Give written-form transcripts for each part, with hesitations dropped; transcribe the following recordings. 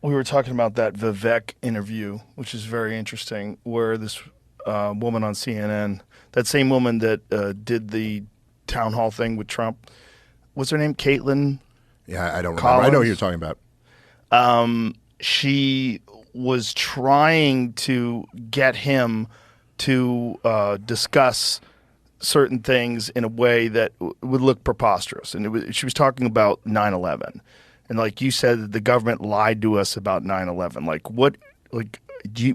We were talking about that Vivek interview, which is very interesting, where this woman on CNN, that same woman that did the town hall thing with Trump, what's her name? Kaitlan Yeah, I don't remember. I know who you're Collins. talking about. She was trying to get him to discuss certain things in a way that would look preposterous. And she was talking about 9/11. And like you said, that the government lied to us about 9/11. Like what, like,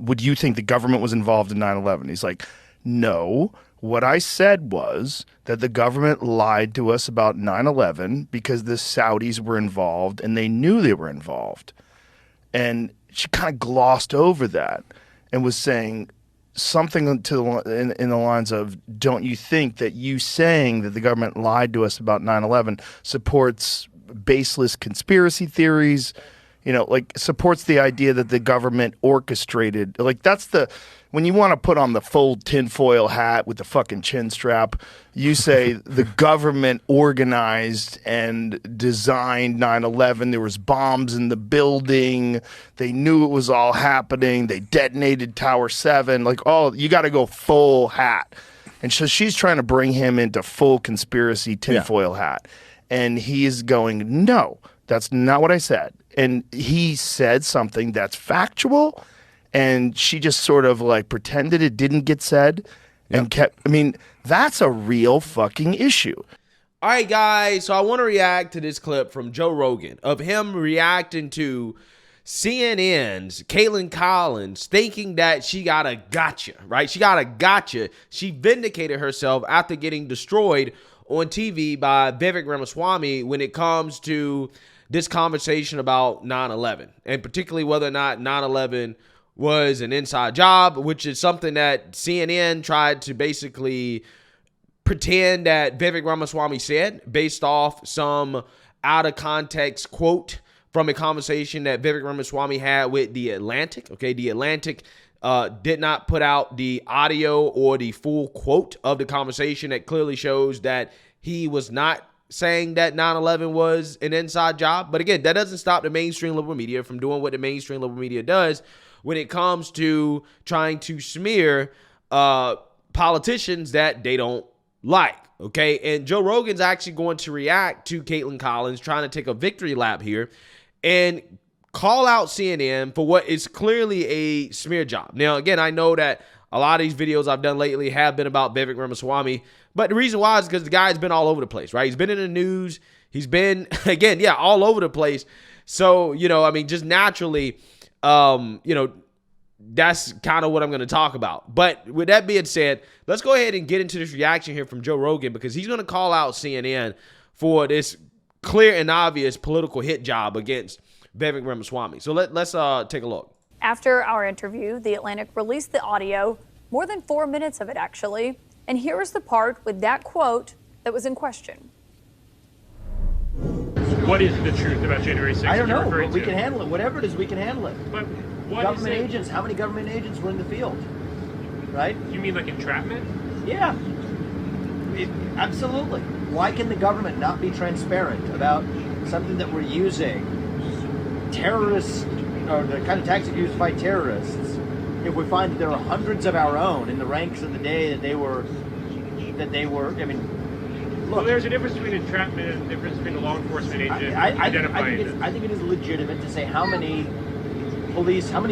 would you think the government was involved in 9/11? He's like, no. What I said was that the government lied to us about 9/11 because the Saudis were involved and they knew they were involved. And she kind of glossed over that and was saying something in the lines of, don't you think that you saying that the government lied to us about 9/11 supports baseless conspiracy theories, like supports the idea that the government orchestrated, like that's when you want to put on the full tinfoil hat with the fucking chin strap, you say the government organized and designed 9/11. There was bombs in the building. They knew it was all happening. They detonated Tower 7. Like, you got to go full hat. And so she's trying to bring him into full conspiracy tinfoil hat. And he is going, no, that's not what I said. And he said something that's factual, and she just sort of like pretended it didn't get said and kept. I mean, that's a real fucking issue. All right, guys. So I want to react to this clip from Joe Rogan of him reacting to CNN's Kaitlan Collins thinking that she got a gotcha, right? She got a gotcha. She vindicated herself after getting destroyed on TV by Vivek Ramaswamy when it comes to this conversation about 9/11, and particularly whether or not 9/11 was an inside job, which is something that CNN tried to basically pretend that Vivek Ramaswamy said based off some out of context quote from a conversation that Vivek Ramaswamy had with The Atlantic. Okay, The Atlantic did not put out the audio or the full quote of the conversation that clearly shows that he was not saying that 9/11 was an inside job. But again, that doesn't stop the mainstream liberal media from doing what the mainstream liberal media does when it comes to trying to smear politicians that they don't like. Okay, and Joe Rogan's actually going to react to Kaitlan Collins trying to take a victory lap here and call out CNN for what is clearly a smear job. Now, again, I know that a lot of these videos I've done lately have been about Vivek Ramaswamy, but the reason why is because the guy's been all over the place, right? He's been in the news. He's been, again, all over the place. So, just naturally, that's kind of what I'm going to talk about. But with that being said, let's go ahead and get into this reaction here from Joe Rogan, because he's going to call out CNN for this clear and obvious political hit job against Vivek Ramaswamy. So let's take a look. After our interview, The Atlantic released the audio, more than 4 minutes of it actually, and here is the part with that quote that was in question. What is the truth about January 6th? I don't know, but we can handle it. Whatever it is, we can handle it. But what government is it? agents, how many government agents were in the field? Right? You mean like entrapment? Yeah. Absolutely. Why can the government not be transparent about something that we're using terrorists, or the kind of tactics used to fight terrorists, if we find that there are hundreds of our own in the ranks of the day that they were, I mean, look. Well, there's a difference between entrapment and a difference between a law enforcement agent identifying it. I think it is legitimate to say how many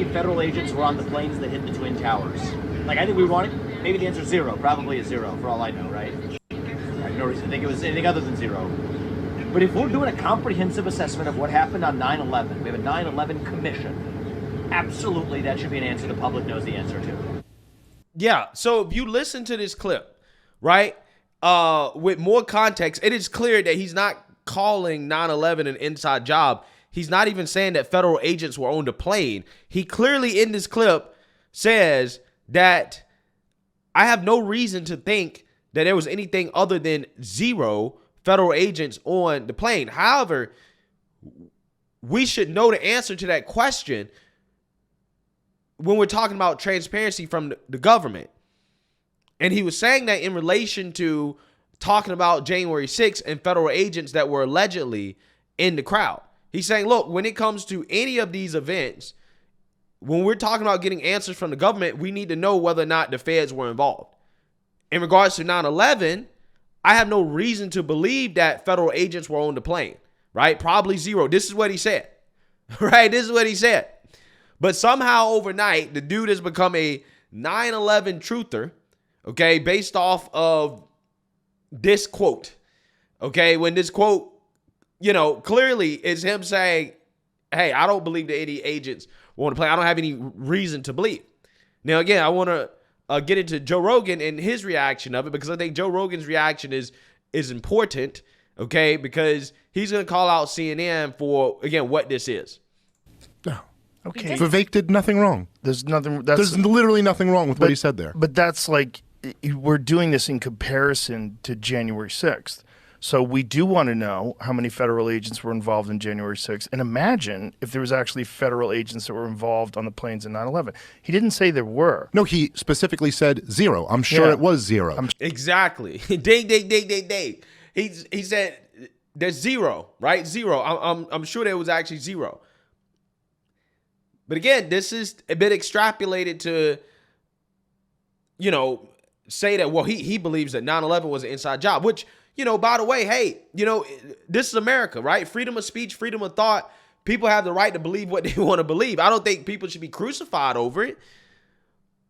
federal agents were on the planes that hit the Twin Towers. Like, I think we want it, maybe the answer is zero, probably is zero, for all I know, right? I have no reason to think it was anything other than zero. But if we're doing a comprehensive assessment of what happened on 9/11, we have a 9/11 commission, absolutely that should be an answer the public knows the answer to. Yeah, so if you listen to this clip, right, with more context, it is clear that he's not calling 9/11 an inside job. He's not even saying that federal agents were on the plane. He clearly in this clip says that I have no reason to think that there was anything other than zero federal agents on the plane. However, we should know the answer to that question when we're talking about transparency from the government. And he was saying that in relation to talking about January 6th and federal agents that were allegedly in the crowd. He's saying, look, when it comes to any of these events, when we're talking about getting answers from the government, we need to know whether or not the feds were involved. In regards to 9/11, I have no reason to believe that federal agents were on the plane, right? Probably zero. This is what he said, right? This is what he said. But somehow overnight, the dude has become a 9/11 truther, okay, based off of this quote, okay? When this quote, clearly is him saying, hey, I don't believe that any agents were on the plane. I don't have any reason to believe. Now, again, I want to get into Joe Rogan and his reaction of it, because I think Joe Rogan's reaction is important, okay, because he's going to call out CNN for, again, what this is. No. Okay. Vivek did nothing wrong. There's nothing. There's literally nothing wrong with what he said there. But that's like, we're doing this in comparison to January 6th. So we do want to know how many federal agents were involved in January 6th. And imagine if there was actually federal agents that were involved on the planes in 9/11. He didn't say there were. No, he specifically said zero. I'm sure it was zero. Exactly. Ding, ding, ding, ding, ding. He said there's zero, right? Zero. I'm sure there was actually zero. But again, this is a bit extrapolated to, say that, well, he believes that 9/11 was an inside job, which, by the way, hey, this is America, right? Freedom of speech, freedom of thought. People have the right to believe what they want to believe. I don't think people should be crucified over it.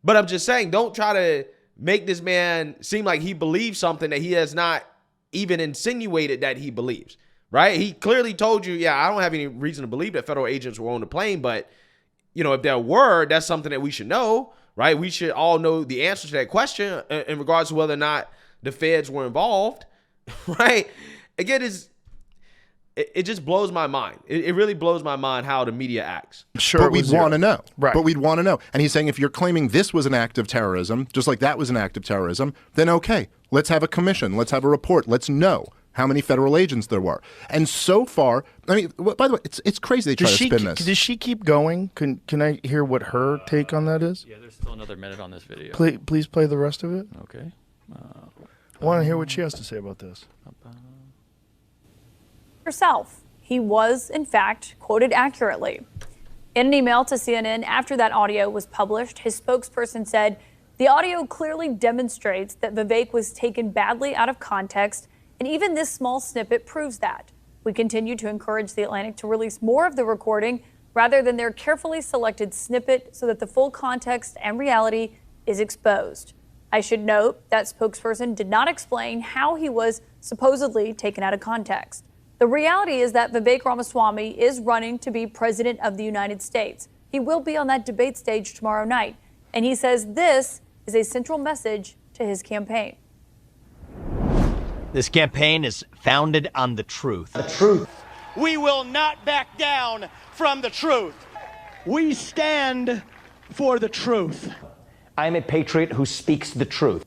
But I'm just saying, don't try to make this man seem like he believes something that he has not even insinuated that he believes, right? He clearly told you, yeah, I don't have any reason to believe that federal agents were on the plane, but if there were, that's something that we should know, right? We should all know the answer to that question in regards to whether or not the feds were involved, right? Again, it just blows my mind. It really blows my mind how the media acts. Sure, but we'd want to know. Right. But we'd want to know. And he's saying if you're claiming this was an act of terrorism, just like that was an act of terrorism, then okay, let's have a commission. Let's have a report. Let's know how many federal agents there were. And so far, I mean, by the way, it's crazy they try to spin this. Does she keep going? Can I hear what her take on that is? Yeah, there's still another minute on this video. Please play the rest of it. Okay. I want to hear what she has to say about this. Herself. He was, in fact, quoted accurately. In an email to CNN after that audio was published, his spokesperson said, the audio clearly demonstrates that Vivek was taken badly out of context, and even this small snippet proves that. We continue to encourage The Atlantic to release more of the recording rather than their carefully selected snippet so that the full context and reality is exposed. I should note that spokesperson did not explain how he was supposedly taken out of context. The reality is that Vivek Ramaswamy is running to be president of the United States. He will be on that debate stage tomorrow night, and he says this is a central message to his campaign. This campaign is founded on the truth. The truth. We will not back down from the truth. We stand for the truth. I'm a patriot who speaks the truth.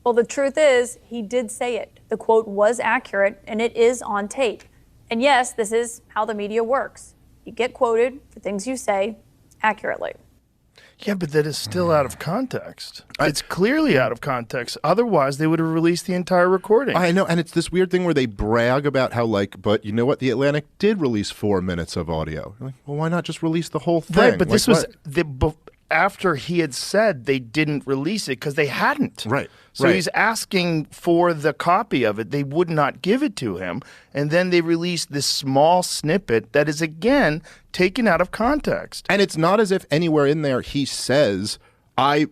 Well, the truth is, he did say it. The quote was accurate, and it is on tape. And yes, this is how the media works. You get quoted for things you say accurately. Yeah, but that is still out of context. It's clearly out of context. Otherwise, they would have released the entire recording. I know, and it's this weird thing where they brag about how, but you know what? The Atlantic did release 4 minutes of audio. You're like, well, why not just release the whole thing? Right, but this was after he had said they didn't release it because they hadn't. Right. So he's asking for the copy of it. They would not give it to him. And then they released this small snippet that is, again, taken out of context. And it's not as if anywhere in there he says, I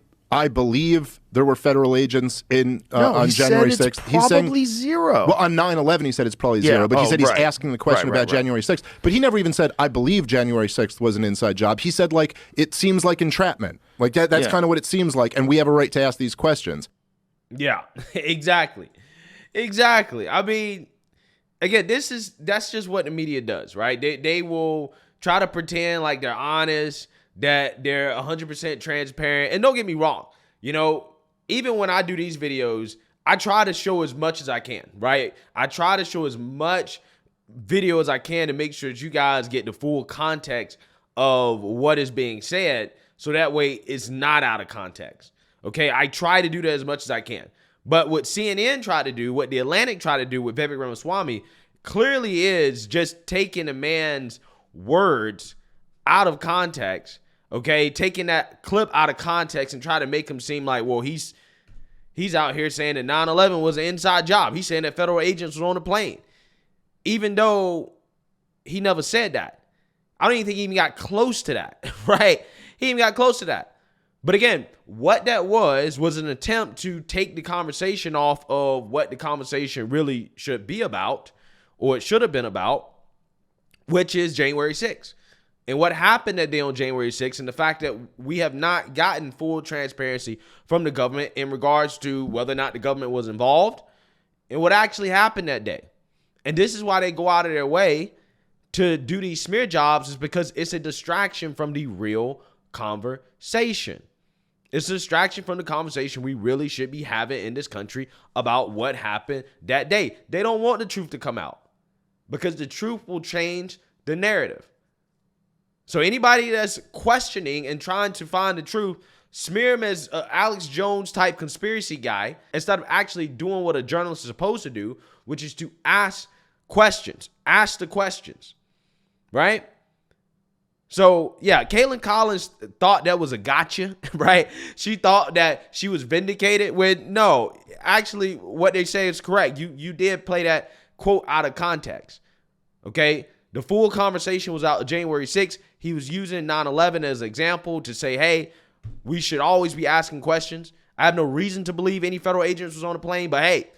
believe there were federal agents on January 6th. It's probably zero. Well, on 9/11, he said it's probably zero, but he said he's asking the question about January 6th. But he never even said, I believe January 6th was an inside job. He said, it seems like entrapment. That's kind of what it seems like, and we have a right to ask these questions. Yeah, exactly. I mean, again, that's just what the media does, right? They will try to pretend like they're honest, that they're 100% transparent. And don't get me wrong, even when I do these videos, I try to show as much as I can, right? I try to show as much video as I can to make sure that you guys get the full context of what is being said, so that way it's not out of context. Okay, I try to do that as much as I can. But what CNN tried to do, what The Atlantic tried to do with Vivek Ramaswamy, clearly is just taking a man's words out of context, okay? Taking that clip out of context and try to make him seem like, well, he's out here saying that 9/11 was an inside job. He's saying that federal agents were on the plane, even though he never said that. I don't even think he even got close to that, right? He even got close to that. But again, what that was an attempt to take the conversation off of what the conversation really should be about, or it should have been about, which is January 6th. And what happened that day on January 6th, and the fact that we have not gotten full transparency from the government in regards to whether or not the government was involved and what actually happened that day. And this is why they go out of their way to do these smear jobs, is because it's a distraction from the real conversation. It's a distraction from the conversation we really should be having in this country about what happened that day. They don't want the truth to come out because the truth will change the narrative. So anybody that's questioning and trying to find the truth, smear him as an Alex Jones type conspiracy guy instead of actually doing what a journalist is supposed to do, which is to ask questions. Ask the questions, right? So, yeah, Kaitlan Collins thought that was a gotcha, right? She thought that she was vindicated when, no, actually what they say is correct. You did play that quote out of context, okay? The full conversation was out January 6th. He was using 9/11 as an example to say, hey, we should always be asking questions. I have no reason to believe any federal agents was on the plane, but hey,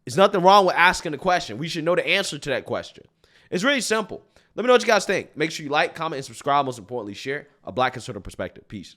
there's nothing wrong with asking the question. We should know the answer to that question. It's really simple. Let me know what you guys think. Make sure you like, comment, and subscribe. Most importantly, share a Black conservative perspective. Peace.